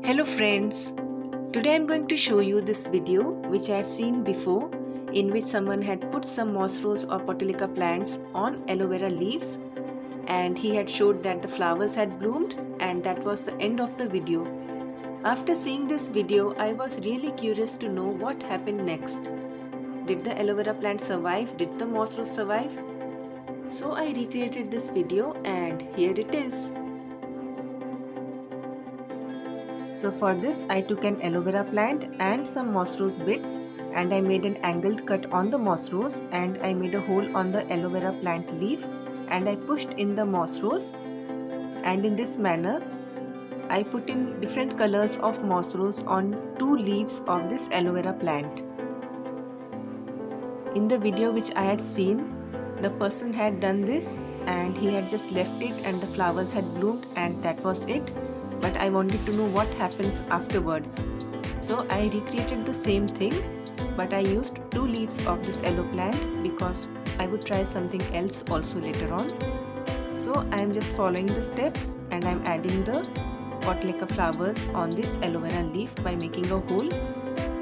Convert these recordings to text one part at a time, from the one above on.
Hello friends, today I'm going to show you this video which I had seen before, in which someone had put some moss rose or Potylica plants on aloe vera leaves, and he had showed that the flowers had bloomed, and that was the end of the video. After seeing this video, I was really curious to know what happened next. Did the aloe vera plant survive? Did the moss rose survive? So I recreated this video and here it is. So for this I took an aloe vera plant and some moss rose bits, and I made an angled cut on the moss rose, and I made a hole on the aloe vera plant leaf, and I pushed in the moss rose, and in this manner I put in different colors of moss rose on two leaves of this aloe vera plant. In the video which I had seen, the person had done this and he had just left it and the flowers had bloomed and that was it. But I wanted to know what happens afterwards. So I recreated the same thing, but I used two leaves of this aloe plant because I would try something else also later on. So I am just following the steps and I am adding the Potylica flowers on this aloe vera leaf by making a hole,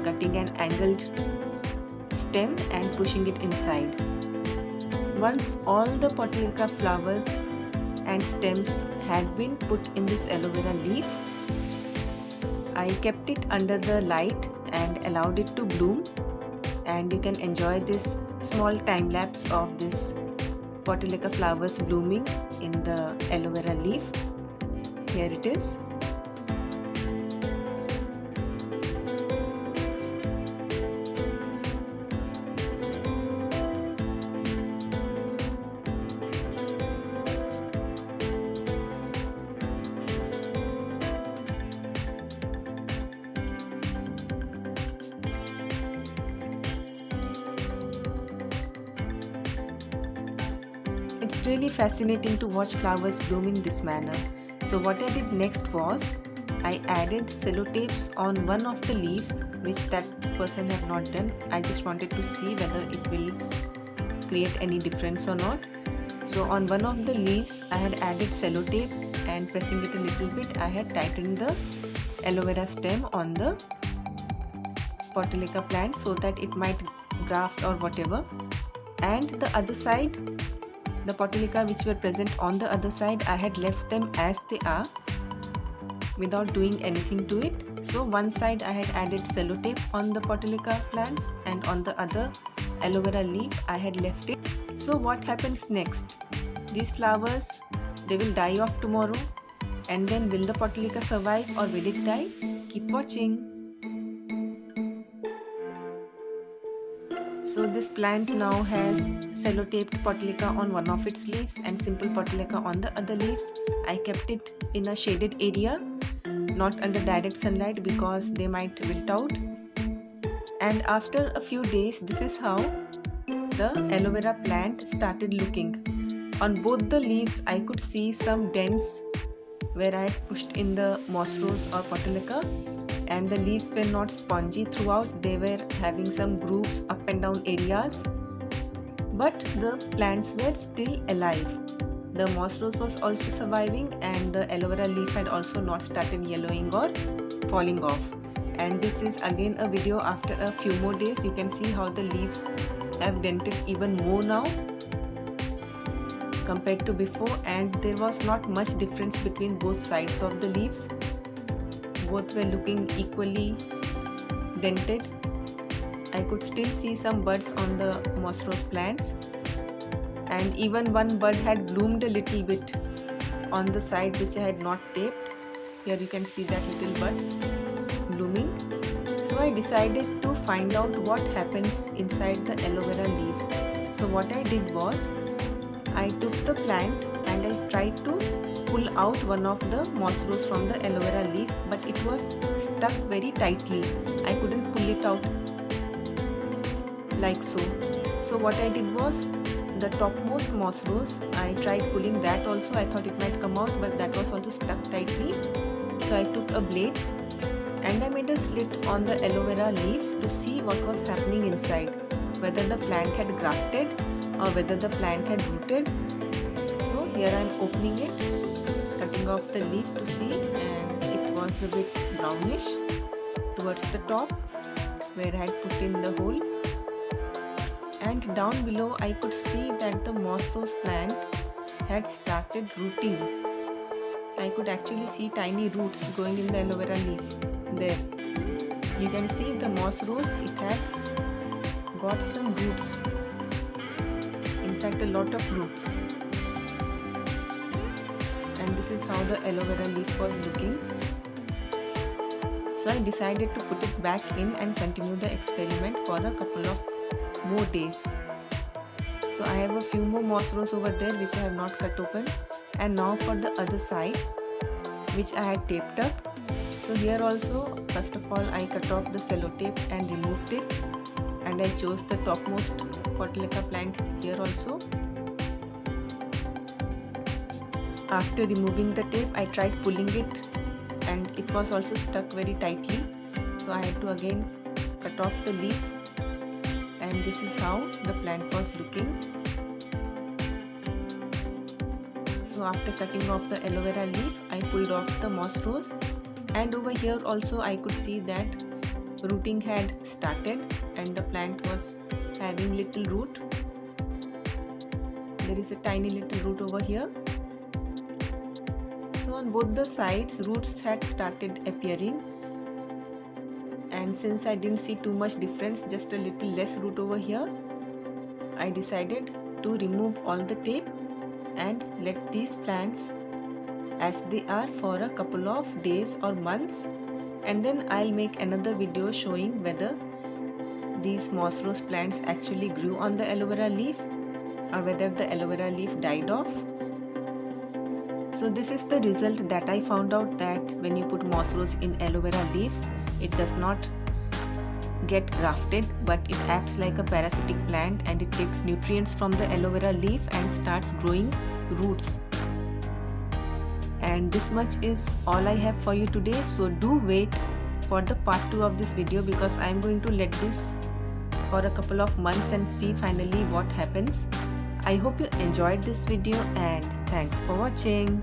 cutting an angled stem and pushing it inside. Once all the Potylica flowers and stems had been put in this aloe vera leaf, I kept it under the light and allowed it to bloom, and you can enjoy this small time lapse of this Potylica flowers blooming in the aloe vera leaf. Here it is. It's really fascinating to watch flowers bloom in this manner. So what I did next was, I added sellotapes on one of the leaves, which that person had not done. I just wanted to see whether it will create any difference or not. So on one of the leaves I had added sellotape, and pressing it a little bit I had tightened the aloe vera stem on the Potylica plant so that it might graft or whatever. And the other side, the Potylica which were present on the other side, I had left them as they are without doing anything to it. So one side I had added sellotape on the Potylica plants, and on the other aloe vera leaf I had left it. So what happens next? These flowers, they will die off tomorrow, and then will the Potylica survive or will it die? Keep watching. So this plant now has sellotaped Potylica on one of its leaves and simple Potylica on the other leaves. I kept it in a shaded area, not under direct sunlight because they might wilt out. And after a few days, this is how the aloe vera plant started looking. On both the leaves I could see some dents where I had pushed in the moss rose or Potylica, and the leaves were not spongy throughout, they were having some grooves up and down areas, but the plants were still alive. The moss rose was also surviving, and the aloe vera leaf had also not started yellowing or falling off. And this is again a video after a few more days. You can see how the leaves have dented even more now compared to before, and there was not much difference between both sides of the leaves. Both were looking equally dented. I could still see some buds on the moss rose plants, and even one bud had bloomed a little bit on the side which I had not taped. Here you can see that little bud blooming. So I decided to find out what happens inside the aloe vera leaf. So what I did was, I took the plant and I tried to pull out one of the moss rose from the aloe vera leaf, but it was stuck very tightly. I couldn't pull it out like so. So what I did was, the topmost moss rose, I tried pulling that also. I thought it might come out, but that was also stuck tightly. So I took a blade and I made a slit on the aloe vera leaf to see what was happening inside, whether the plant had grafted or whether the plant had rooted. So here I am opening it, cutting off the leaf to see, and it was a bit brownish towards the top where I had put in the hole, and down below I could see that the moss rose plant had started rooting. I could actually see tiny roots growing in the aloe vera leaf there. You can see the moss rose, it had got some roots, in fact a lot of roots, and this is how the aloe vera leaf was looking. So I decided to put it back in and continue the experiment for a couple of more days. So I have a few more moss rose over there which I have not cut open, and now for the other side which I had taped up. So here also, first of all, I cut off the sellotape and removed it, and I chose the topmost Portulaca plant here also. After removing the tape, I tried pulling it and it was also stuck very tightly, so I had to again cut off the leaf, and this is how the plant was looking. So after cutting off the aloe vera leaf, I pulled off the moss rose, and over here also I could see that rooting had started and the plant was having little root. There is a tiny little root over here. So on both the sides roots had started appearing, and since I didn't see too much difference, just a little less root over here, I decided to remove all the tape and let these plants as they are for a couple of days or months, and then I'll make another video showing whether these moss rose plants actually grew on the aloe vera leaf or whether the aloe vera leaf died off. So this is the result that I found out, that when you put moss rose in aloe vera leaf, it does not get grafted, but it acts like a parasitic plant and it takes nutrients from the aloe vera leaf and starts growing roots. And this much is all I have for you today, so do wait for the part 2 of this video, because I am going to let this for a couple of months and see finally what happens. I hope you enjoyed this video, and thanks for watching.